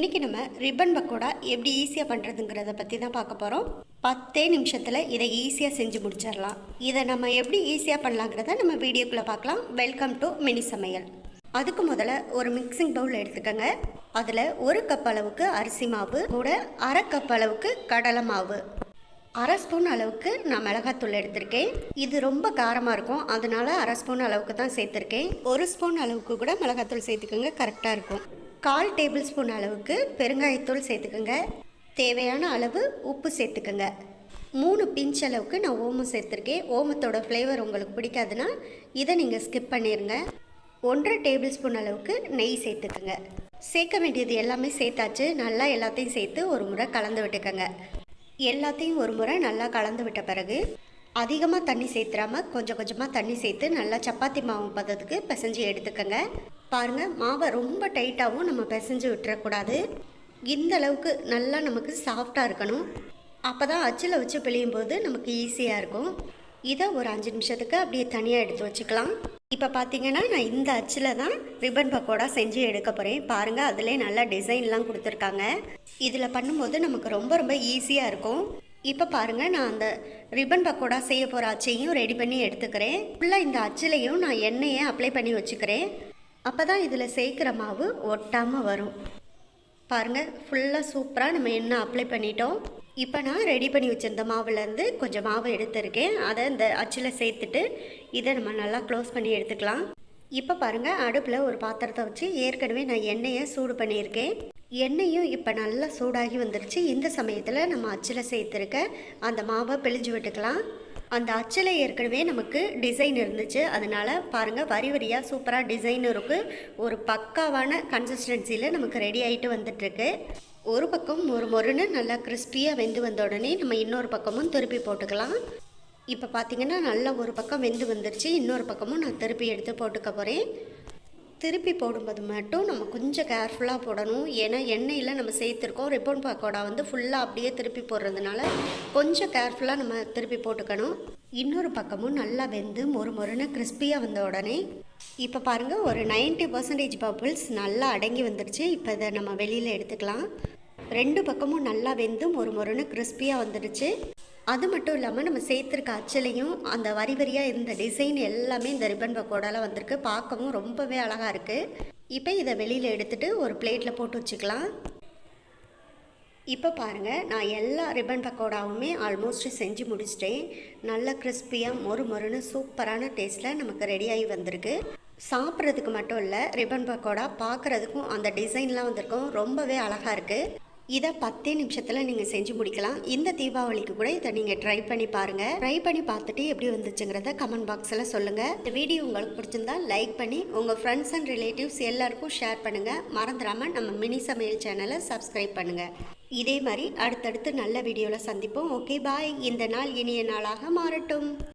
இன்றைக்கி நம்ம ரிப்பன் பக்கோடா எப்படி ஈஸியாக பண்ணுறதுங்கிறத பற்றி தான் பார்க்க போகிறோம். 10 நிமிஷத்தில் இதை ஈஸியாக செஞ்சு முடிச்சிடலாம். இதை நம்ம எப்படி ஈஸியாக பண்ணலாங்கிறத நம்ம வீடியோக்குள்ளே பார்க்கலாம். வெல்கம் டு மினி சமையல். அதுக்கு முதல்ல ஒரு மிக்சிங் பவுல் எடுத்துக்கோங்க. அதில் 1 கப் அளவுக்கு அரிசி மாவு கூட 1/2 கப் அளவுக்கு கடலை மாவு, 1/2 ஸ்பூன் அளவுக்கு நான் மிளகாத்தூள் எடுத்திருக்கேன். இது ரொம்ப காரமாக இருக்கும், அதனால 1/2 ஸ்பூன் அளவுக்கு தான் சேர்த்துருக்கேன். 1 ஸ்பூன் அளவுக்கு கூட மிளகாத்தூள் சேர்த்துக்கோங்க, கரெக்டாக இருக்கும். 1/4 டேபிள் ஸ்பூன் அளவுக்கு பெருங்காயத்தூள் சேர்த்துக்கோங்க. தேவையான அளவு உப்பு சேர்த்துக்கோங்க. 3 பிஞ்ச் அளவுக்கு நான் ஓமம் சேர்த்துருக்கேன். ஓமத்தோட ஃப்ளேவர் உங்களுக்கு பிடிக்காதுன்னா இதை நீங்கள் ஸ்கிப் பண்ணிடுங்க. 1/2 டேபிள் ஸ்பூன் அளவுக்கு நெய் சேர்த்துக்கோங்க. சேர்க்க வேண்டியது எல்லாமே சேர்த்தாச்சு. நல்லா எல்லாத்தையும் சேர்த்து ஒரு முறை கலந்து விட்டுக்கோங்க. எல்லாத்தையும் ஒரு முறை நல்லா கலந்து விட்ட பிறகு அதிகமாக தண்ணி சேர்த்துறாமல் கொஞ்சம் கொஞ்சமாக தண்ணி சேர்த்து நல்லா சப்பாத்தி மாவு பதத்துக்கு பிசைஞ்சு எடுத்துக்கோங்க. பாருங்கள், மாவை ரொம்ப டைட்டாகவும் நம்ம பிசைஞ்சு விட்டுறக்கூடாது. இந்த அளவுக்கு நல்லா நமக்கு சாஃப்டாக இருக்கணும். அப்போ தான் அச்சில் வச்சு பிழியும் போது நமக்கு ஈஸியாக இருக்கும். இதை ஒரு 5 நிமிஷத்துக்கு அப்படியே தனியாக எடுத்து வச்சுக்கலாம். இப்போ பார்த்தீங்கன்னா நான் இந்த அச்சில் தான் ரிப்பன் பக்கோடா செஞ்சு எடுக்க போகிறேன். பாருங்கள், அதிலே நல்லா டிசைன்லாம் கொடுத்துருக்காங்க. இதில் பண்ணும்போது நமக்கு ரொம்ப ரொம்ப ஈஸியாக இருக்கும். இப்போ பாருங்கள், நான் அந்த ரிப்பன் பக்கோடா செய்ய போகிற அச்சையும் ரெடி பண்ணி எடுத்துக்கிறேன். ஃபுல்லாக இந்த அச்சிலையும் நான் எண்ணெயை அப்ளை பண்ணி வச்சுக்கிறேன். அப்போ தான் இதில் சேர்க்குற மாவு ஒட்டாமல் வரும். பாருங்கள், ஃபுல்லாக சூப்பராக நம்ம எண்ணெய் அப்ளை பண்ணிட்டோம். இப்போ நான் ரெடி பண்ணி வச்சுருந்த மாவுலேருந்து கொஞ்சம் மாவு எடுத்துருக்கேன். அதை இந்த அச்சில் சேர்த்துட்டு இதை நம்ம நல்லா க்ளோஸ் பண்ணி எடுத்துக்கலாம். இப்போ பாருங்கள், அடுப்பில் ஒரு பாத்திரத்தை வச்சு ஏற்கனவே நான் எண்ணெயை சூடு பண்ணியிருக்கேன். எண்ணெயும் இப்போ நல்லா சூடாகி வந்துருச்சு. இந்த சமயத்தில் நம்ம அச்சில் சேர்த்துருக்க அந்த மாவை பிழிஞ்சு விட்டுக்கலாம். அந்த அச்சில் ஏற்கனவே நமக்கு டிசைன் இருந்துச்சு, அதனால் பாருங்கள் வரி வரியாக சூப்பராக டிசைன் இருக்குது. ஒரு பக்காவான கன்சிஸ்டன்சியில் நமக்கு ரெடி ஆகிட்டு வந்துட்டுருக்கு. ஒரு பக்கம் ஒரு மொறுன்னு நல்லா கிறிஸ்பியாக வெந்து வந்த உடனே நம்ம இன்னொரு பக்கமும் திருப்பி போட்டுக்கலாம். இப்போ பார்த்திங்கன்னா நல்லா ஒரு பக்கம் வெந்து வந்துருச்சு. இன்னொரு பக்கமும் நான் திருப்பி எடுத்து போட்டுக்க போகிறேன். திருப்பி போடும்போது மட்டும் நம்ம கொஞ்சம் கேர்ஃபுல்லாக போடணும். ஏன்னா எண்ணெயில் நம்ம சேர்த்துருக்கோம். ரிப்பன் பக்கோடா வந்து ஃபுல்லாக அப்படியே திருப்பி போடுறதுனால கொஞ்சம் கேர்ஃபுல்லாக நம்ம திருப்பி போட்டுக்கணும். இன்னொரு பக்கமும் நல்லா வெந்து மொறுன்னு கிறிஸ்பியாக வந்த உடனே இப்போ பாருங்கள், ஒரு 90% பபிள்ஸ் நல்லா அடங்கி வந்துடுச்சு. இப்போ இதை நம்ம வெளியில் எடுத்துக்கலாம். 2 பக்கமும் நல்லா வெந்து மொறுன்னு கிறிஸ்பியாக வந்துடுச்சு. அது மட்டும் இல்லாமல் நம்ம சேர்த்துருக்க அச்சிலையும் அந்த வரி வரியாக இருந்த டிசைன் எல்லாமே இந்த ரிப்பன் பக்கோடாவில் வந்திருக்கு. பார்க்கவும் ரொம்பவே அழகாக இருக்குது. இப்போ இதை வெளியில் எடுத்துகிட்டு ஒரு பிளேட்டில் போட்டு வச்சுக்கலாம். இப்போ பாருங்கள், நான் எல்லா ரிப்பன் பக்கோடாவுமே ஆல்மோஸ்ட் செஞ்சு முடிச்சிட்டேன். நல்ல கிறிஸ்பியாக மொறுன்னு சூப்பரான டேஸ்ட்டில் நமக்கு ரெடியாகி வந்திருக்கு. சாப்பிட்றதுக்கு மட்டும் இல்லை, ரிப்பன் பக்கோடா பார்க்குறதுக்கும் அந்த டிசைன்லாம் வந்திருக்கும், ரொம்பவே அழகாக இருக்குது. இதை 10 நிமிஷத்தில் நீங்கள் செஞ்சு முடிக்கலாம். இந்த தீபாவளிக்கு கூட இதை நீங்கள் ட்ரை பண்ணி பாருங்கள். ட்ரை பண்ணி பார்த்துட்டு எப்படி வந்துச்சுங்கிறத கமெண்ட் பாக்ஸில் சொல்லுங்கள். இந்த வீடியோ உங்களுக்கு பிடிச்சிருந்தா லைக் பண்ணி உங்கள் ஃப்ரெண்ட்ஸ் அண்ட் ரிலேட்டிவ்ஸ் எல்லாருக்கும் ஷேர் பண்ணுங்கள். மறந்துடாமல் நம்ம மினி சமையல் சேனலை சப்ஸ்கிரைப் பண்ணுங்கள். இதே மாதிரி அடுத்தடுத்து நல்ல வீடியோவில் சந்திப்போம். ஓகே, பாய். இந்த நாள் இனிய நாளாக மாறட்டும்.